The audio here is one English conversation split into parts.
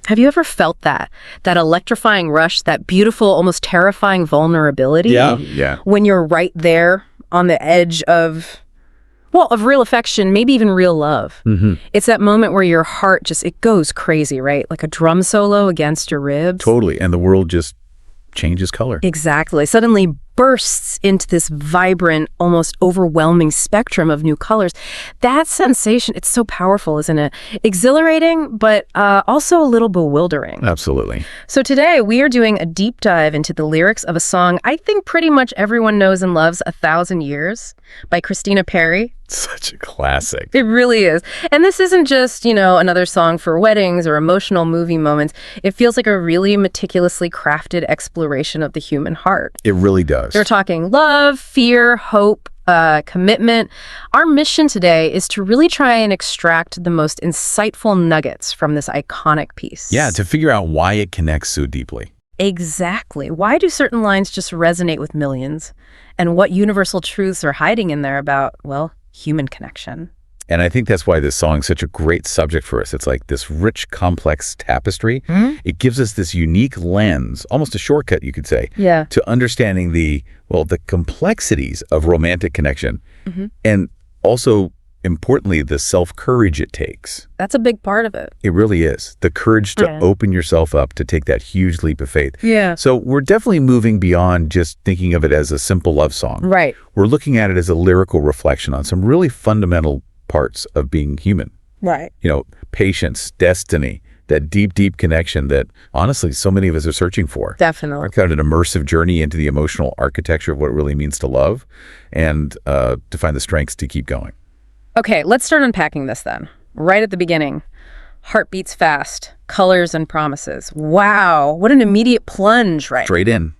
Have you ever felt that electrifying rush, that beautiful, almost terrifying vulnerability? Yeah. When you're right there on the edge of real affection, maybe even real love. It's that moment where your heart it goes crazy, right? Like a drum solo against your ribs. Totally. And the world just changes color. Exactly. Suddenly bursts into this vibrant, almost overwhelming spectrum of new colors. That sensation, it's so powerful, isn't it? Exhilarating, but also a little bewildering. Absolutely. So today we are doing a deep dive into the lyrics of a song I think pretty much everyone knows and loves, 1,000 Years by Christina Perri. Such a classic. It really is. And this isn't just, another song for weddings or emotional movie moments. It feels like a really meticulously crafted exploration of the human heart. It really does. We're talking love, fear, hope, commitment. Our mission today is to really try and extract the most insightful nuggets from this iconic piece. Yeah, to figure out why it connects so deeply. Exactly. Why do certain lines just resonate with millions? And what universal truths are hiding in there about, human connection? And I think that's why this song is such a great subject for us. It's like this rich, complex tapestry. It gives us this unique lens, almost a shortcut, you could say, to understanding the complexities of romantic connection. And also, importantly, the self-courage it takes. That's a big part of it. It really is. The courage to open yourself up, to take that huge leap of faith. Yeah. So we're definitely moving beyond just thinking of it as a simple love song. Right. We're looking at it as a lyrical reflection on some really fundamental parts of being human. Right. Patience, destiny, that deep, deep connection that, honestly, so many of us are searching for. Definitely. Kind of an immersive journey into the emotional architecture of what it really means to love and to find the strengths to keep going. Okay, let's start unpacking this then. Right at the beginning. Heart beats fast, colors and promises. Wow, what an immediate plunge, right? Straight in.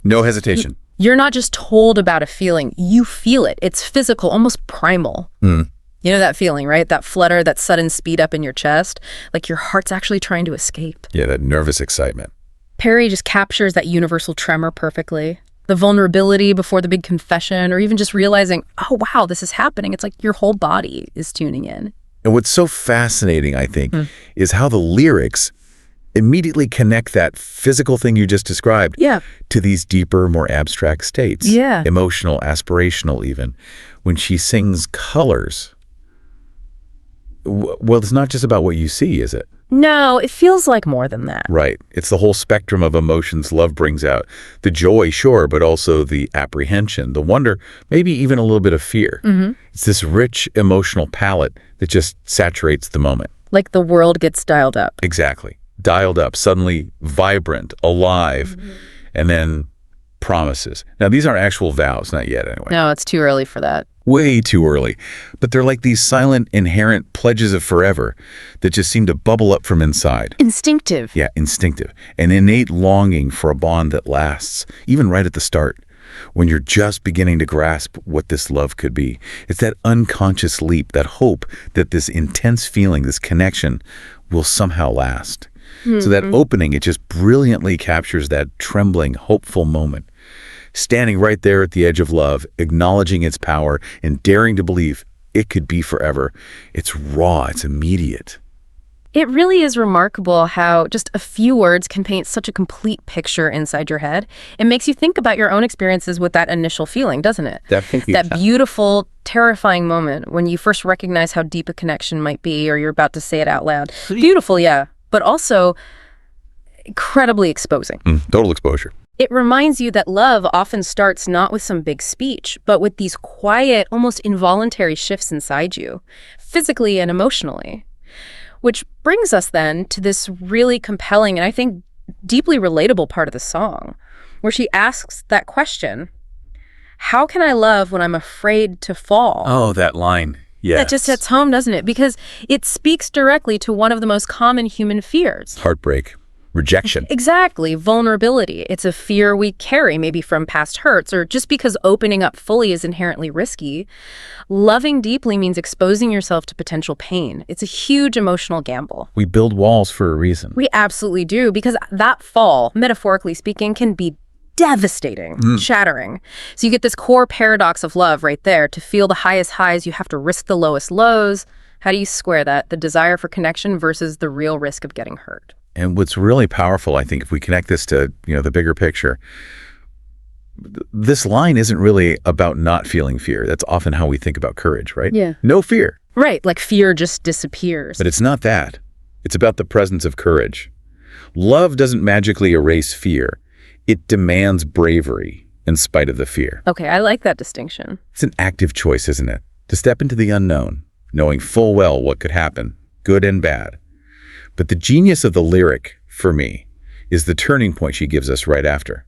No hesitation. You're not just told about a feeling, you feel it. It's physical, almost primal. You know that feeling, right? That flutter, that sudden speed up in your chest, like your heart's actually trying to escape. Yeah, that nervous excitement. Perri just captures that universal tremor perfectly. The vulnerability before the big confession, or even just realizing, oh, wow, this is happening. It's like your whole body is tuning in. And what's so fascinating, I think, is how the lyrics immediately connect that physical thing you just described to these deeper, more abstract states. Yeah. Emotional, aspirational even. When she sings colors, it's not just about what you see, is it? No, it feels like more than that. Right. It's the whole spectrum of emotions love brings out. The joy, sure, but also the apprehension, the wonder, maybe even a little bit of fear. It's this rich emotional palette that just saturates the moment. Like the world gets dialed up. Exactly. Dialed up, suddenly vibrant, alive, and then promises. Now, these aren't actual vows, not yet anyway. No, it's too early for that. Way too early. But they're like these silent, inherent pledges of forever that just seem to bubble up from inside. Instinctive. Yeah, instinctive. An innate longing for a bond that lasts, even right at the start, when you're just beginning to grasp what this love could be. It's that unconscious leap, that hope that this intense feeling, this connection, will somehow last. So that opening, it just brilliantly captures that trembling, hopeful moment. Standing right there at the edge of love, acknowledging its power and daring to believe it could be forever. It's raw, it's immediate. It really is remarkable how just a few words can paint such a complete picture inside your head. It makes you think about your own experiences with that initial feeling, doesn't it? Definitely. That beautiful, terrifying moment when you first recognize how deep a connection might be, or you're about to say it out loud. Beautiful, yeah, but also incredibly exposing. Total exposure. It reminds you that love often starts not with some big speech, but with these quiet, almost involuntary shifts inside you, physically and emotionally. Which brings us then to this really compelling and I think deeply relatable part of the song, where she asks that question, how can I love when I'm afraid to fall? Oh, that line. Yes. That just hits home, doesn't it? Because it speaks directly to one of the most common human fears. Heartbreak. Rejection. Exactly. Vulnerability. It's a fear we carry, maybe from past hurts, or just because opening up fully is inherently risky. Loving deeply means exposing yourself to potential pain. It's a huge emotional gamble. We build walls for a reason. We absolutely do, because that fall, metaphorically speaking, can be devastating, shattering. So you get this core paradox of love right there. To feel the highest highs, you have to risk the lowest lows. How do you square that? The desire for connection versus the real risk of getting hurt. And what's really powerful, I think, if we connect this to, the bigger picture, this line isn't really about not feeling fear. That's often how we think about courage, right? Yeah. No fear. Right, like fear just disappears. But it's not that. It's about the presence of courage. Love doesn't magically erase fear. It demands bravery in spite of the fear. Okay, I like that distinction. It's an active choice, isn't it? To step into the unknown, knowing full well what could happen, good and bad. But the genius of the lyric, for me, is the turning point she gives us right after.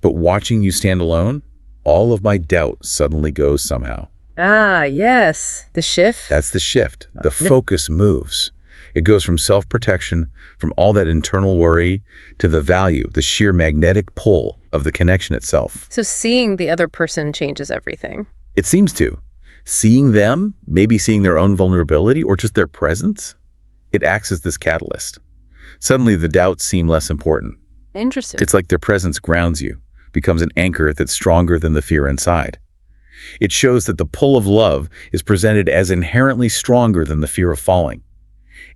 But watching you stand alone, all of my doubt suddenly goes somehow. Ah, yes. The shift? That's the shift. The focus moves. It goes from self-protection, from all that internal worry, to the value, the sheer magnetic pull of the connection itself. So seeing the other person changes everything. It seems to. Seeing them, maybe seeing their own vulnerability or just their presence, it acts as this catalyst. Suddenly the doubts seem less important. Interesting. It's like their presence grounds you, becomes an anchor that's stronger than the fear inside. It shows that the pull of love is presented as inherently stronger than the fear of falling.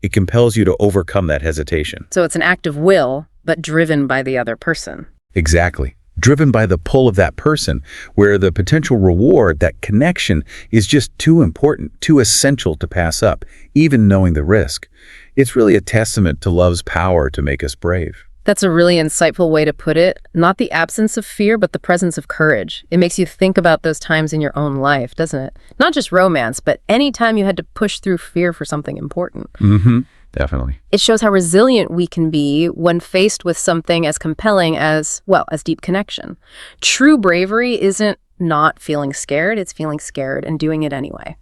It compels you to overcome that hesitation. So it's an act of will, but driven by the other person. Exactly. Driven by the pull of that person, where the potential reward, that connection, is just too important, too essential to pass up, even knowing the risk. It's really a testament to love's power to make us brave. That's a really insightful way to put it. Not the absence of fear, but the presence of courage. It makes you think about those times in your own life, doesn't it? Not just romance, but any time you had to push through fear for something important. Mm-hmm. Definitely. It shows how resilient we can be when faced with something as compelling as deep connection. True bravery isn't not feeling scared, it's feeling scared and doing it anyway.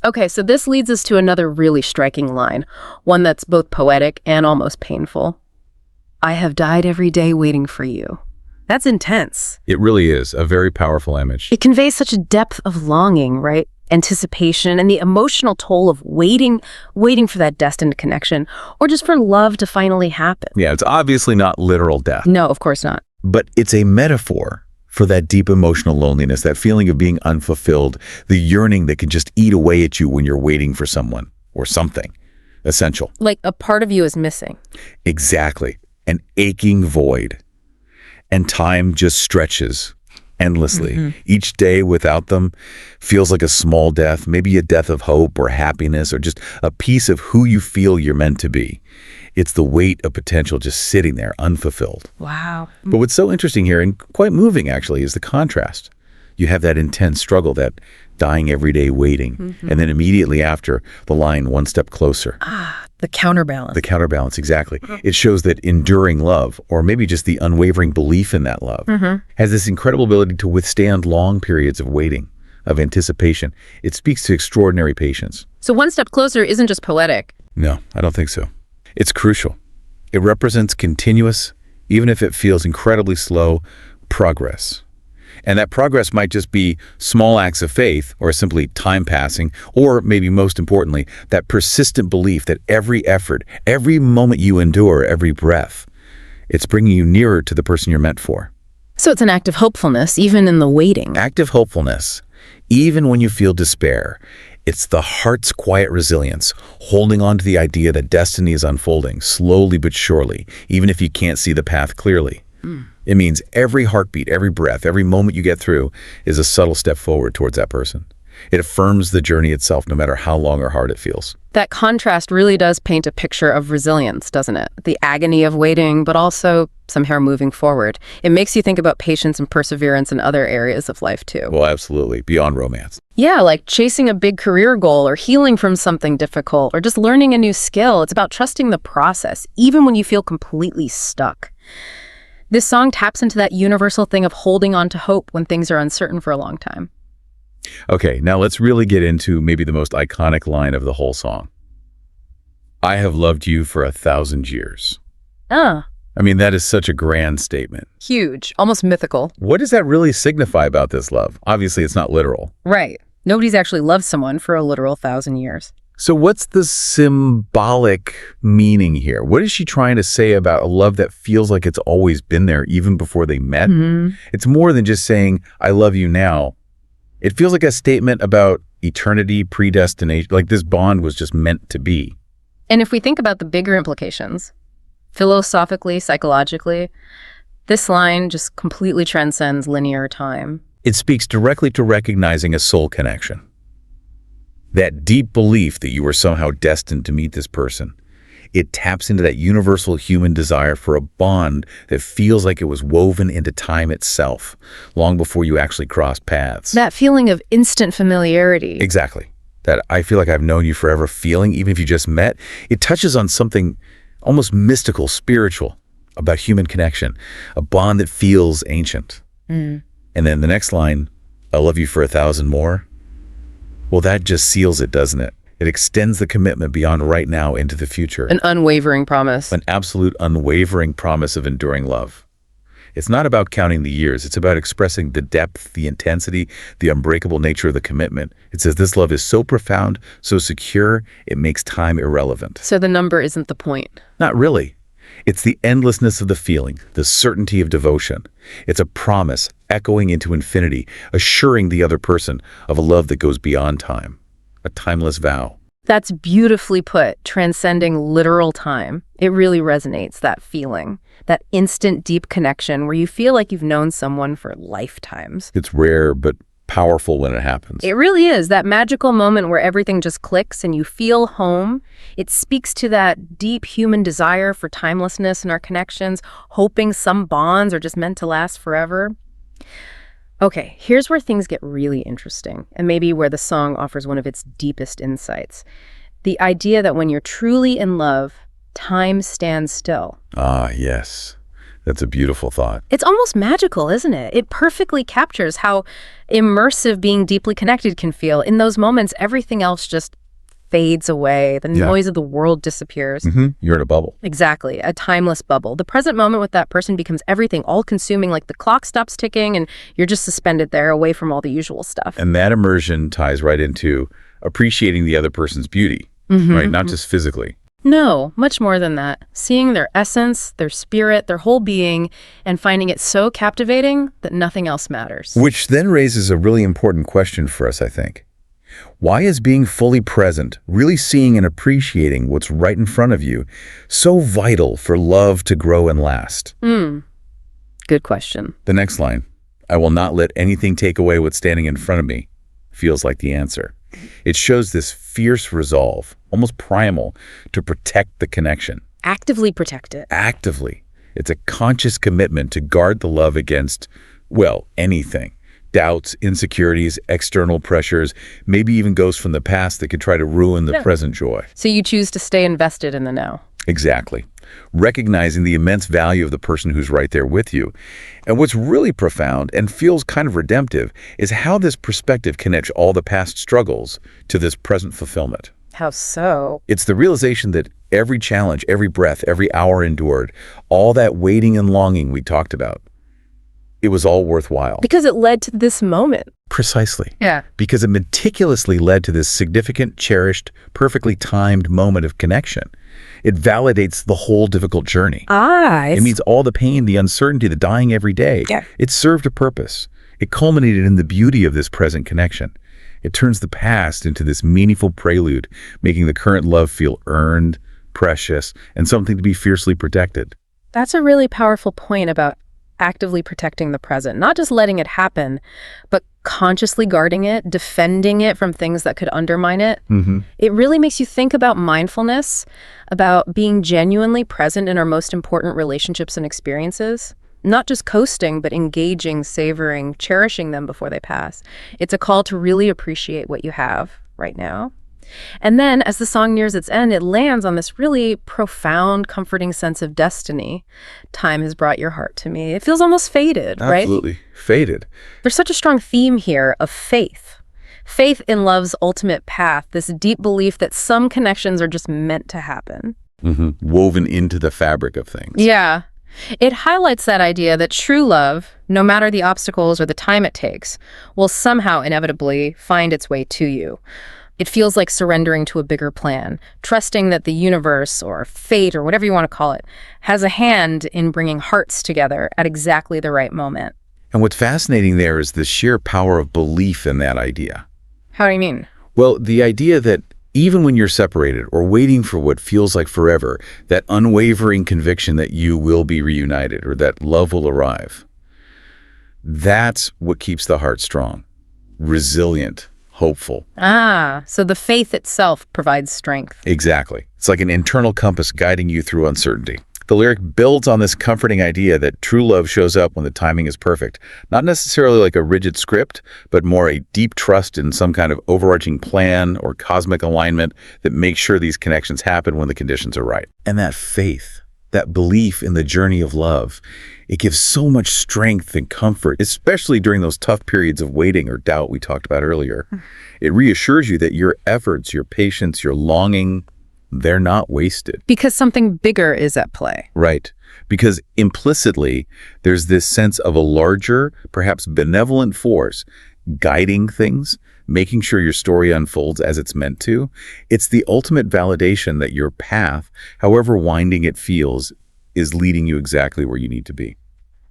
Okay, so this leads us to another really striking line, one that's both poetic and almost painful. I have died every day waiting for you. That's intense. It really is a very powerful image. It conveys such a depth of longing, right? Anticipation and the emotional toll of waiting for that destined connection, or just for love to finally happen. Yeah, it's obviously not literal death. No, of course not. But it's a metaphor for that deep emotional loneliness, that feeling of being unfulfilled, the yearning that can just eat away at you when you're waiting for someone or something essential. Like a part of you is missing. Exactly. An aching void. And time just stretches endlessly. Mm-hmm. Each day without them feels like a small death, maybe a death of hope or happiness or just a piece of who you feel you're meant to be. It's the weight of potential just sitting there unfulfilled. Wow. But what's so interesting here, and quite moving actually, is the contrast. You have that intense struggle, that dying every day waiting, and then immediately after, the line one step closer. The counterbalance. The counterbalance, exactly. It shows that enduring love, or maybe just the unwavering belief in that love, has this incredible ability to withstand long periods of waiting, of anticipation. It speaks to extraordinary patience. So one step closer isn't just poetic. No, I don't think so. It's crucial. It represents continuous, even if it feels incredibly slow, progress. And that progress might just be small acts of faith, or simply time passing, or maybe most importantly, that persistent belief that every effort, every moment you endure, every breath, it's bringing you nearer to the person you're meant for. So it's an act of hopefulness, even in the waiting. Active hopefulness, even when you feel despair. It's the heart's quiet resilience, holding on to the idea that destiny is unfolding, slowly but surely, even if you can't see the path clearly. It means every heartbeat, every breath, every moment you get through is a subtle step forward towards that person. It affirms the journey itself, no matter how long or hard it feels. That contrast really does paint a picture of resilience, doesn't it? The agony of waiting, but also somehow moving forward. It makes you think about patience and perseverance in other areas of life, too. Well, absolutely. Beyond romance. Yeah, like chasing a big career goal or healing from something difficult or just learning a new skill. It's about trusting the process, even when you feel completely stuck. This song taps into that universal thing of holding on to hope when things are uncertain for a long time. Okay, now let's really get into maybe the most iconic line of the whole song. I have loved you for 1,000 years. I mean, that is such a grand statement. Huge, almost mythical. What does that really signify about this love? Obviously, it's not literal. Right. Nobody's actually loved someone for a literal 1,000 years. So what's the symbolic meaning here? What is she trying to say about a love that feels like it's always been there even before they met? It's more than just saying, I love you now. It feels like a statement about eternity, predestination, like this bond was just meant to be. And if we think about the bigger implications, Philosophically, psychologically, this line just completely transcends linear time. It speaks directly to recognizing a soul connection. That deep belief that you were somehow destined to meet this person. It taps into that universal human desire for a bond that feels like it was woven into time itself, long before you actually crossed paths. That feeling of instant familiarity. Exactly. That I feel like I've known you forever feeling, even if you just met. It touches on something almost mystical, spiritual, about human connection, a bond that feels ancient. And then the next line, "I love you for 1,000 more." Well, that just seals it, doesn't it? It extends the commitment beyond right now into the future. An unwavering promise. An absolute unwavering promise of enduring love. It's not about counting the years. It's about expressing the depth, the intensity, the unbreakable nature of the commitment. It says this love is so profound, so secure, it makes time irrelevant. So the number isn't the point. Not really. It's the endlessness of the feeling, the certainty of devotion. It's a promise echoing into infinity, assuring the other person of a love that goes beyond time. A timeless vow. That's beautifully put, transcending literal time. It really resonates, that feeling, that instant deep connection where you feel like you've known someone for lifetimes. It's rare, but powerful when it happens. It really is, that magical moment where everything just clicks and you feel home. It speaks to that deep human desire for timelessness in our connections, hoping some bonds are just meant to last forever. Okay, here's where things get really interesting, and maybe where the song offers one of its deepest insights. The idea that when you're truly in love, time stands still. Ah, yes. That's a beautiful thought. It's almost magical, isn't it? It perfectly captures how immersive being deeply connected can feel. In those moments, everything else just fades away. The noise of the world disappears. You're in a bubble. Exactly, a timeless bubble. The present moment with that person becomes everything, all-consuming, like the clock stops ticking and you're just suspended there, away from all the usual stuff. And that immersion ties right into appreciating the other person's beauty, right? Not just physically. No, much more than that. Seeing their essence, their spirit, their whole being, and finding it so captivating that nothing else matters. Which then raises a really important question for us, I think. Why is being fully present, really seeing and appreciating what's right in front of you, so vital for love to grow and last? Good question. The next line, "I will not let anything take away what's standing in front of me," feels like the answer. It shows this fierce resolve, almost primal, to protect the connection. Actively protect it. Actively. It's a conscious commitment to guard the love against, well, anything. Doubts, insecurities, external pressures, maybe even ghosts from the past that could try to ruin the present joy. So you choose to stay invested in the now. Exactly. Recognizing the immense value of the person who's right there with you. And what's really profound and feels kind of redemptive is how this perspective connects all the past struggles to this present fulfillment. How so? It's the realization that every challenge, every breath, every hour endured, all that waiting and longing we talked about, it was all worthwhile. Because it led to this moment. Precisely. Yeah. Because it meticulously led to this significant, cherished, perfectly timed moment of connection. It validates the whole difficult journey. It means all the pain, the uncertainty, the dying every day. Yeah. It served a purpose. It culminated in the beauty of this present connection. It turns the past into this meaningful prelude, making the current love feel earned, precious, and something to be fiercely protected. That's a really powerful point about actively protecting the present, not just letting it happen, but consciously guarding it, defending it from things that could undermine it. It really makes you think about mindfulness, about being genuinely present in our most important relationships and experiences. Not just coasting, but engaging, savoring, cherishing them before they pass. It's a call to really appreciate what you have right now. And then, as the song nears its end, it lands on this really profound, comforting sense of destiny. Time has brought your heart to me. It feels almost fated, right? Absolutely. Fated. There's such a strong theme here of faith. Faith in love's ultimate path, this deep belief that some connections are just meant to happen. Woven into the fabric of things. Yeah. It highlights that idea that true love, no matter the obstacles or the time it takes, will somehow inevitably find its way to you. It feels like surrendering to a bigger plan, trusting that the universe or fate or whatever you want to call it has a hand in bringing hearts together at exactly the right moment. And what's fascinating there is the sheer power of belief in that idea. How do you mean? Well, the idea that Even when you're separated or waiting for what feels like forever, that unwavering conviction that you will be reunited or that love will arrive. That's what keeps the heart strong, resilient, hopeful. Ah, so the faith itself provides strength. Exactly. It's like an internal compass guiding you through uncertainty. The lyric builds on this comforting idea that true love shows up when the timing is perfect. Not necessarily like a rigid script, but more a deep trust in some kind of overarching plan or cosmic alignment that makes sure these connections happen when the conditions are right. And that faith, that belief in the journey of love, it gives so much strength and comfort, especially during those tough periods of waiting or doubt we talked about earlier. It reassures you that your efforts, your patience, your longing, they're not wasted. Because something bigger is at play. Right. Because implicitly, there's this sense of a larger, perhaps benevolent force guiding things, making sure your story unfolds as it's meant to. It's the ultimate validation that your path, however winding it feels, is leading you exactly where you need to be.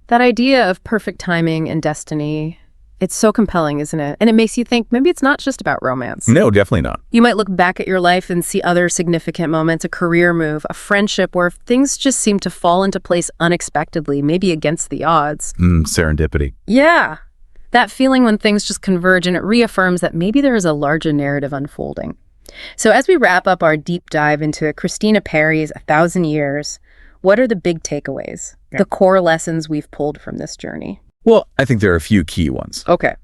That idea of perfect timing and destiny, it's so compelling, isn't it? And it makes you think maybe it's not just about romance. No, definitely not. You might look back at your life and see other significant moments, a career move, a friendship where things just seem to fall into place unexpectedly, maybe against the odds. Serendipity. Yeah. That feeling when things just converge and it reaffirms that maybe there is a larger narrative unfolding. So as we wrap up our deep dive into Christina Perri's 1,000 Years, what are the big takeaways, the core lessons we've pulled from this journey? Well, I think there are a few key ones. Okay.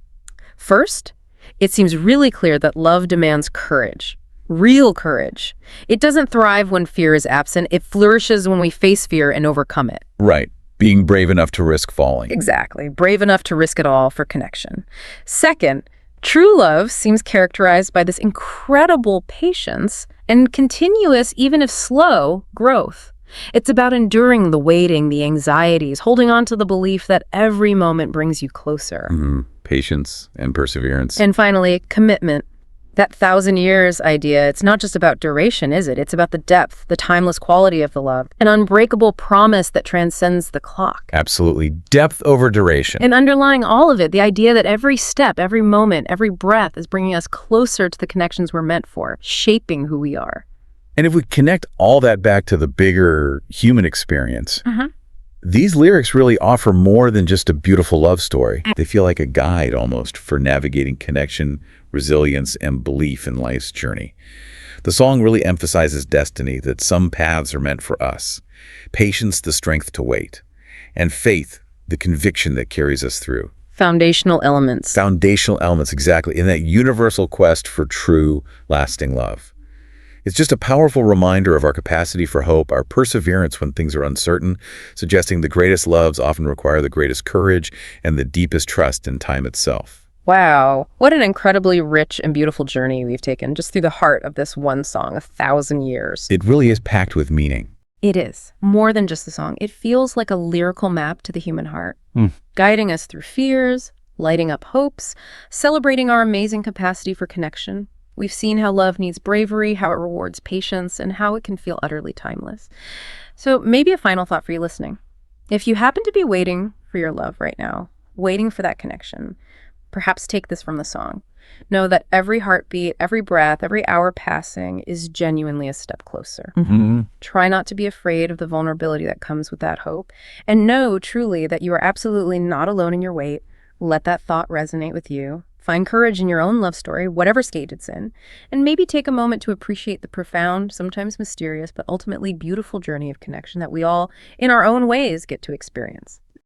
First, it seems really clear that love demands courage, real courage. It doesn't thrive when fear is absent. It flourishes when we face fear and overcome it. Right. Being brave enough to risk falling. Exactly. Brave enough to risk it all for connection. Second, true love seems characterized by this incredible patience and continuous, even if slow, growth. It's about enduring the waiting, the anxieties, holding on to the belief that every moment brings you closer. Patience and perseverance. And finally, commitment. That 1,000 years idea, it's not just about duration, is it? It's about the depth, the timeless quality of the love, an unbreakable promise that transcends the clock. Absolutely. Depth over duration. And underlying all of it, the idea that every step, every moment, every breath is bringing us closer to the connections we're meant for, shaping who we are. And if we connect all that back to the bigger human experience, these lyrics really offer more than just a beautiful love story. They feel like a guide almost for navigating connection, resilience, and belief in life's journey. The song really emphasizes destiny, that some paths are meant for us, patience, the strength to wait, and faith, the conviction that carries us through. Foundational elements. Foundational elements, exactly, in that universal quest for true, lasting love. It's just a powerful reminder of our capacity for hope, our perseverance when things are uncertain, suggesting the greatest loves often require the greatest courage and the deepest trust in time itself. Wow. What an incredibly rich and beautiful journey we've taken just through the heart of this one song, 1,000 Years. It really is packed with meaning. It is. More than just a song. It feels like a lyrical map to the human heart, guiding us through fears, lighting up hopes, celebrating our amazing capacity for connection. We've seen how love needs bravery, how it rewards patience, and how it can feel utterly timeless. So maybe a final thought for you listening. If you happen to be waiting for your love right now, waiting for that connection, perhaps take this from the song. Know that every heartbeat, every breath, every hour passing is genuinely a step closer. Try not to be afraid of the vulnerability that comes with that hope. And know truly that you are absolutely not alone in your wait. Let that thought resonate with you. Find courage in your own love story, whatever stage it's in, and maybe take a moment to appreciate the profound, sometimes mysterious, but ultimately beautiful journey of connection that we all, in our own ways, get to experience.